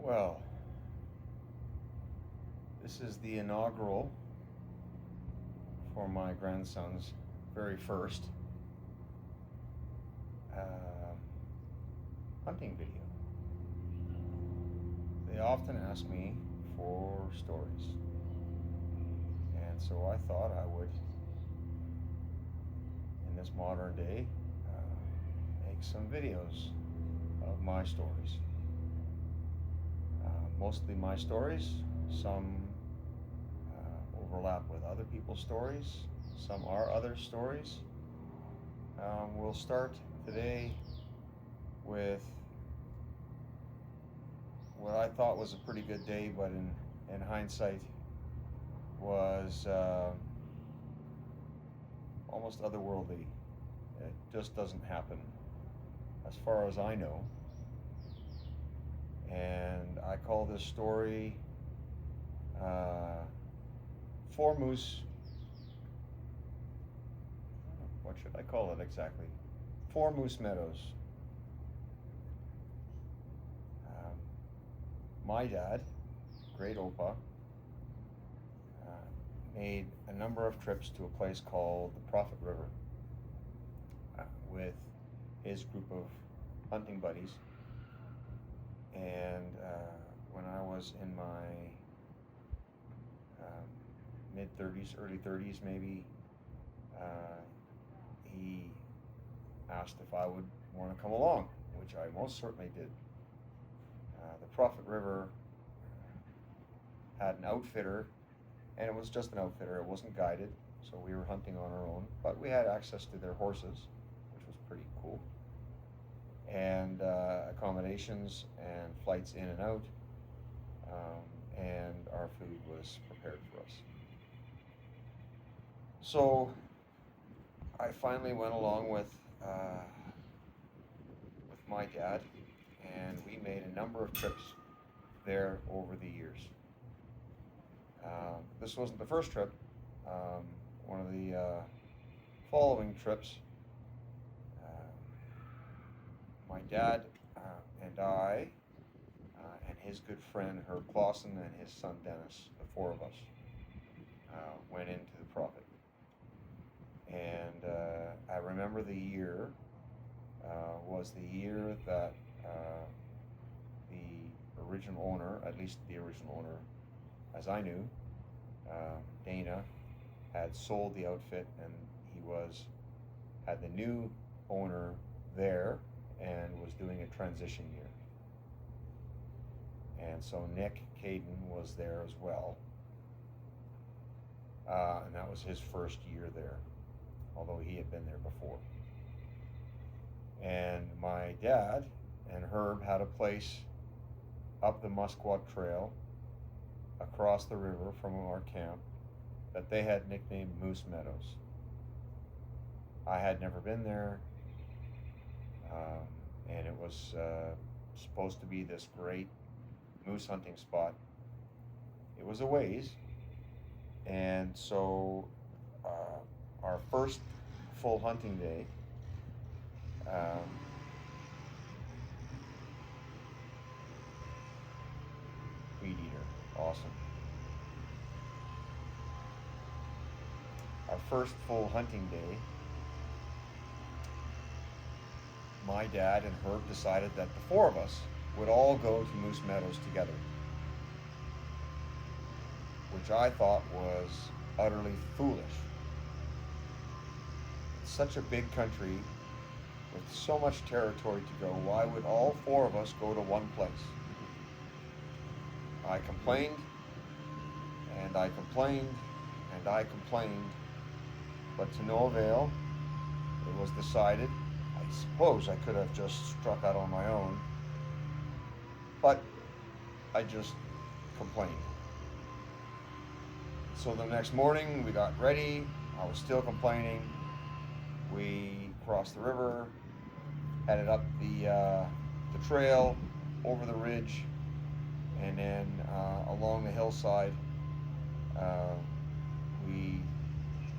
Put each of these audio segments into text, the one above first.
Well, this is the inaugural for my grandson's very first um, hunting video. They often ask me for stories, and so I thought I would, in this modern day, make some videos of my stories. Mostly my stories, some overlap with other people's stories, some are other stories. We'll start today with what I thought was a pretty good day, but in hindsight was almost otherworldly. It just doesn't happen, as far as I know. And I call this story Four Moose. What should I call it exactly? Four Moose Meadows. My dad, Great Opa, made a number of trips to a place called the Prophet River with his group of hunting buddies. And when I was in my mid-30s, early 30s maybe, he asked if I would want to come along, which I most certainly did. The Prophet River had an outfitter, and it was just an outfitter. It wasn't guided, so we were hunting on our own, but we had access to their horses, which was pretty cool. And accommodations and flights in and out, and our food was prepared for us. So I finally went along with my dad, and we made a number of trips there over the years. This wasn't the first trip. One of the following trips, my dad and I and his good friend Herb Clausen and his son Dennis, the four of us, went into the Prophet. And I remember the year was the year that the original owner, at least the original owner as I knew, Dana, had sold the outfit, and he had the new owner there and was doing a transition year. And so Nick Caden was there as well, and that was his first year there, although he had been there before. And my dad and Herb had a place up the Musquat Trail across the river from our camp that they had nicknamed Moose Meadows. I had never been there, and it was supposed to be this great moose hunting spot. It was a ways, and so our first full hunting day, weed eater, awesome. Our first full hunting day, my dad and Herb decided that the four of us would all go to Moose Meadows together, which I thought was utterly foolish. It's such a big country with so much territory to go. Why would all four of us go to one place? I complained, and I complained, and I complained, but to no avail. It was decided. I suppose I could have just struck out on my own, but I just complained. So the next morning we got ready. I was still complaining. We crossed the river, headed up the trail, over the ridge, and then along the hillside. We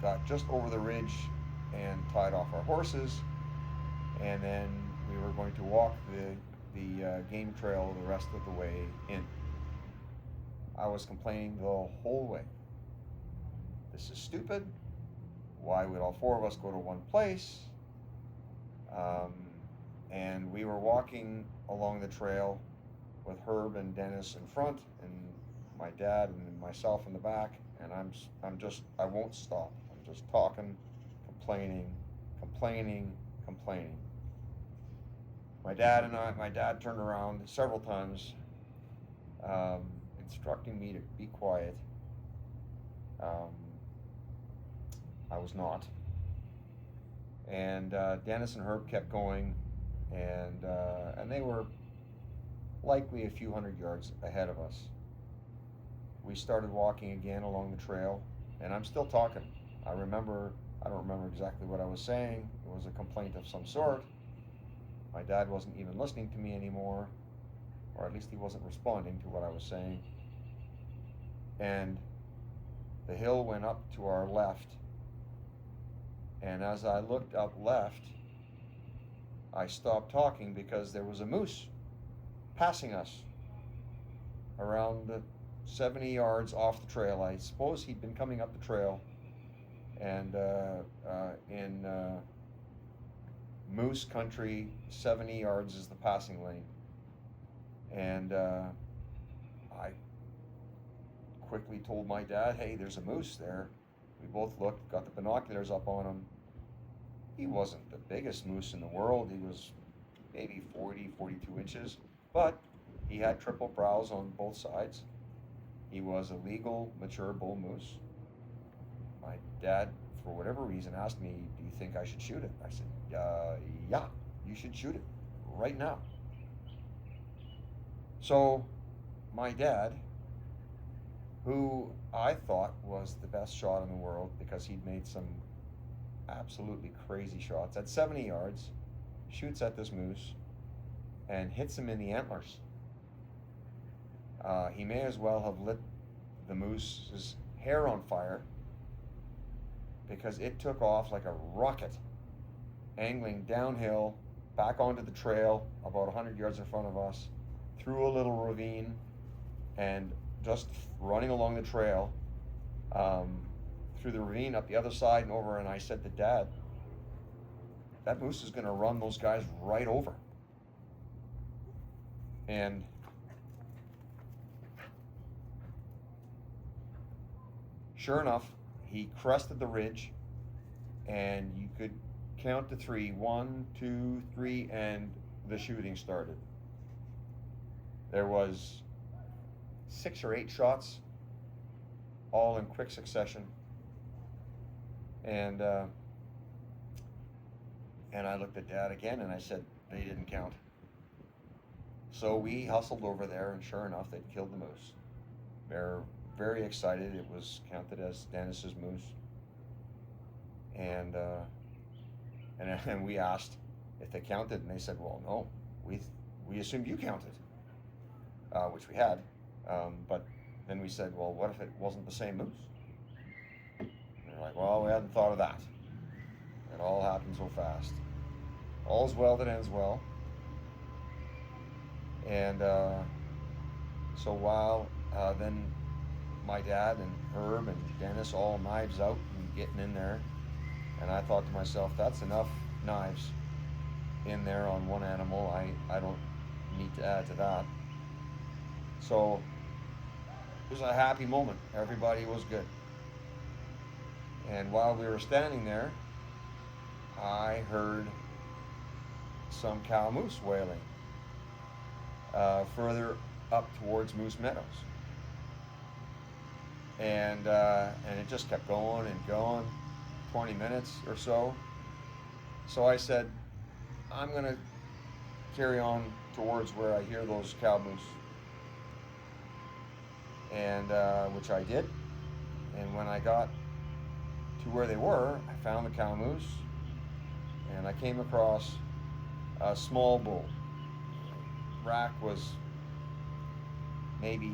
got just over the ridge and tied off our horses, and then we were going to walk the game trail the rest of the way in. I was complaining the whole way. This is stupid. Why would all four of us go to one place? And we were walking along the trail with Herb and Dennis in front, and my dad and myself in the back. And I won't stop. I'm just talking, complaining, complaining. My dad turned around several times, instructing me to be quiet. I was not. And Dennis and Herb kept going, and they were likely a few hundred yards ahead of us. We started walking again along the trail, and I'm still talking. I don't remember exactly what I was saying. It was a complaint of some sort. My dad wasn't even listening to me anymore, or at least he wasn't responding to what I was saying. And the hill went up to our left, and as I looked up left, I stopped talking because there was a moose passing us around 70 yards off the trail. I suppose he'd been coming up the trail, and in moose country, 70 yards is the passing lane. And I quickly told my dad, hey, there's a moose there. We both looked, got the binoculars up on him. He wasn't the biggest moose in the world. He was maybe 40, 42 inches, but he had triple brows on both sides. He was a legal, mature bull moose. My dad, for whatever reason, asked me, do you think I should shoot it? I said, yeah, you should shoot it right now. So my dad, who I thought was the best shot in the world because he'd made some absolutely crazy shots, at 70 yards, shoots at this moose and hits him in the antlers. He may as well have lit the moose's hair on fire, because it took off like a rocket, angling downhill, back onto the trail about 100 yards in front of us, through a little ravine, and just running along the trail, through the ravine, up the other side and over. And I said to Dad, that moose is going to run those guys right over. And sure enough, he crested the ridge, and you could count to three. 1, 2, 3, and the shooting started. There was 6 or 8 shots, all in quick succession. And I looked at Dad again, and I said, they didn't count. So we hustled over there, and sure enough, they'd killed the moose. They're very excited. It was counted as Dennis's moose. And we asked if they counted, and they said, well, no, we assumed you counted, which we had. But then we said, well, what if it wasn't the same moose? And they're like, well, we hadn't thought of that. It all happened so fast. All's well that ends well. And so while then my dad and Herb and Dennis all knives out and getting in there, and I thought to myself, that's enough knives in there on one animal. I don't need to add to that. So it was a happy moment. Everybody was good. And while we were standing there, I heard some cow moose wailing further up towards Moose Meadows. And it just kept going and going, 20 minutes or so. So I said, I'm going to carry on towards where I hear those cow moose. And which I did. And when I got to where they were, I found the cow moose, and I came across a small bull. Rack was maybe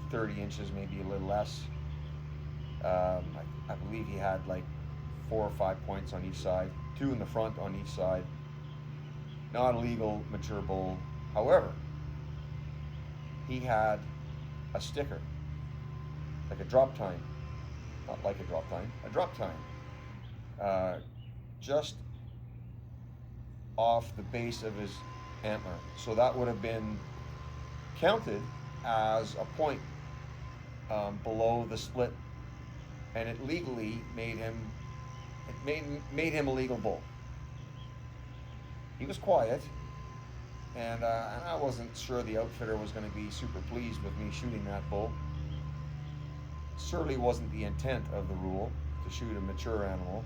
30 inches, maybe a little less. I believe he had like 4 or 5 points on each side, 2 in the front on each side. Not a legal mature bull, However, he had a sticker, like a drop tine, not like a drop tine, uh, just off the base of his antler. So that would have been counted as a point below the split, and it legally made him a legal bull. He was quiet, and I wasn't sure the outfitter was going to be super pleased with me shooting that bull. Certainly wasn't the intent of the rule to shoot a mature animal,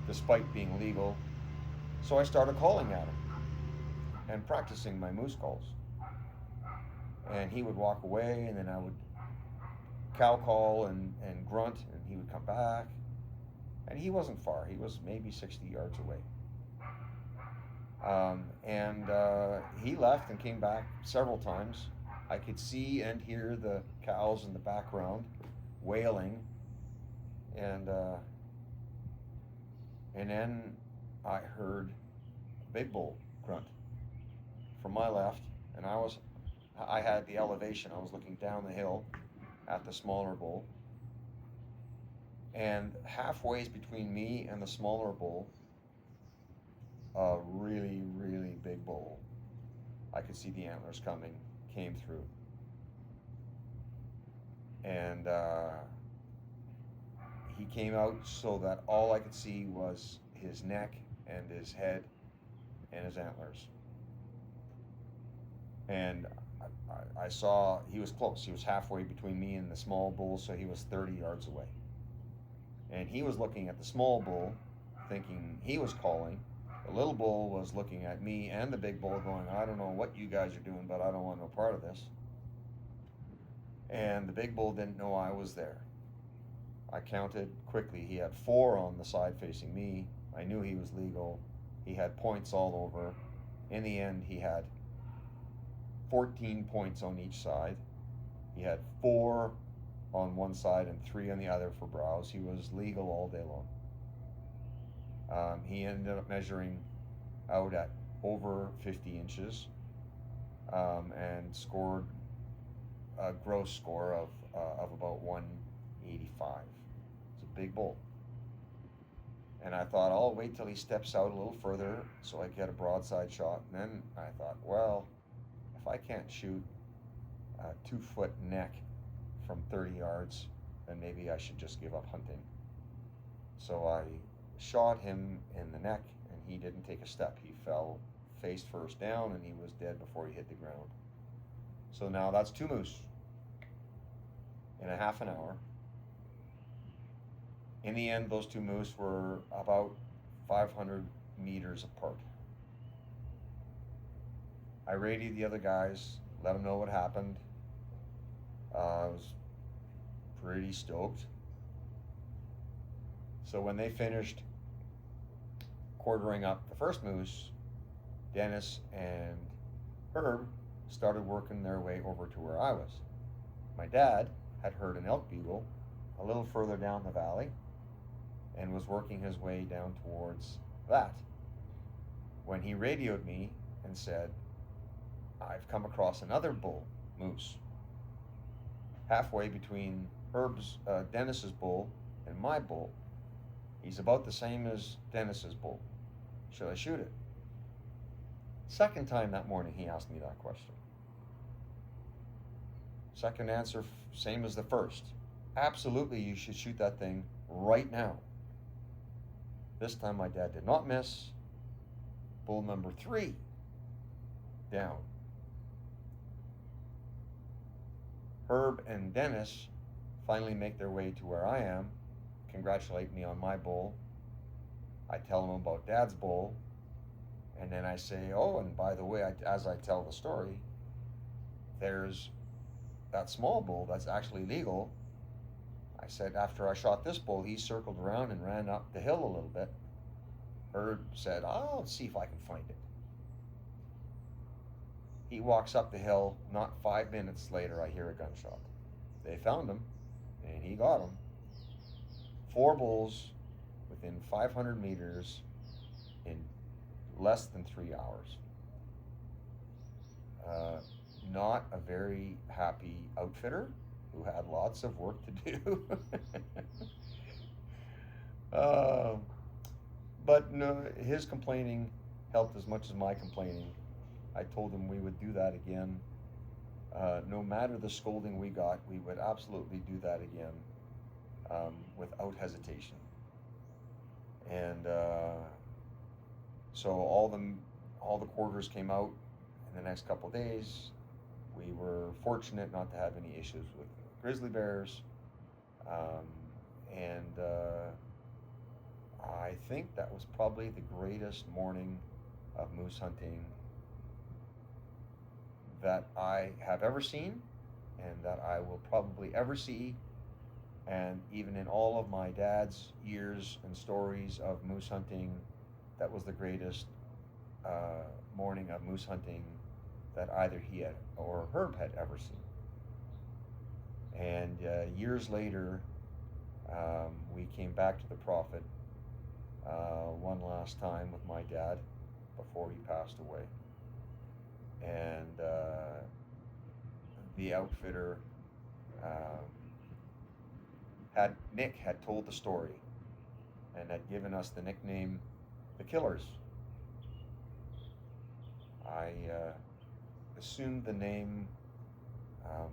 despite being legal. So I started calling at him and practicing my moose calls. And he would walk away, and then I would cow call and grunt, and he would come back. And he wasn't far. He was maybe 60 yards away. And he left and came back several times. I could see and hear the cows in the background wailing, and then I heard a big bull grunt from my left, and I had the elevation. I was looking down the hill at the smaller bull, and halfway between me and the smaller bull, a really, really big bull. I could see the antlers coming, came through. And he came out so that all I could see was his neck and his head and his antlers. And I saw he was close. He was halfway between me and the small bull, so he was 30 yards away. And he was looking at the small bull, thinking he was calling. The little bull was looking at me and the big bull going, I don't know what you guys are doing, but I don't want no part of this. And the big bull didn't know I was there. I counted quickly. He had 4 on the side facing me. I knew he was legal. He had points all over. In the end, he had 14 points on each side. He had 4 on one side and 3 on the other for browse. He was legal all day long. He ended up measuring out at over 50 inches and scored a gross score of about 185. It's a big bull. And I thought, I'll wait till he steps out a little further so I get a broadside shot. And then I thought, well, if I can't shoot a 2-foot neck from 30 yards, then maybe I should just give up hunting. So I shot him in the neck, and he didn't take a step. He fell face first down, and he was dead before he hit the ground. So now that's 2 moose in a half an hour. In the end, those 2 moose were about 500 meters apart. I radioed the other guys, let them know what happened. I was pretty stoked. So when they finished quartering up the first moose, Dennis and Herb started working their way over to where I was. My dad had heard an elk bugle a little further down the valley and was working his way down towards that when he radioed me and said, I've come across another bull moose halfway between Dennis's bull and my bull. He's about the same as Dennis's bull. Should I shoot it? Second time that morning he asked me that question. Second answer, same as the first. Absolutely, you should shoot that thing right now. This time my dad did not miss. Bull number 3 down. Herb and Dennis finally make their way to where I am, congratulate me on my bull. I tell them about Dad's bull, and then I say, oh, and by the way, as I tell the story, there's that small bull that's actually legal. I said, after I shot this bull, he circled around and ran up the hill a little bit. Herb said, I'll see if I can find it. He walks up the hill. Not 5 minutes later, I hear a gunshot. They found him, and he got him. 4 bulls within 500 meters in less than 3 hours. Uh, Not a very happy outfitter who had lots of work to do. uh, but no, his complaining helped as much as my complaining. I told him we would do that again. No matter the scolding we got, we would absolutely do that again, without hesitation. And so all the quarters came out in the next couple of days. We were fortunate not to have any issues with grizzly bears, um, and I think that was probably the greatest morning of moose hunting that I have ever seen, and that I will probably ever see. And even in all of my dad's years and stories of moose hunting, that was the greatest morning of moose hunting that either he had or Herb had ever seen. And years later, we came back to the Prophet one last time with my dad before he passed away. And the outfitter Nick had told the story and had given us the nickname the Killers. I assumed the name um,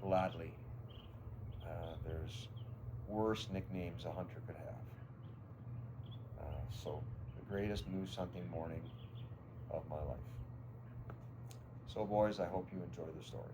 gladly. There's worse nicknames a hunter could have. So, the greatest moose hunting morning of my life. So, boys, I hope you enjoy the story.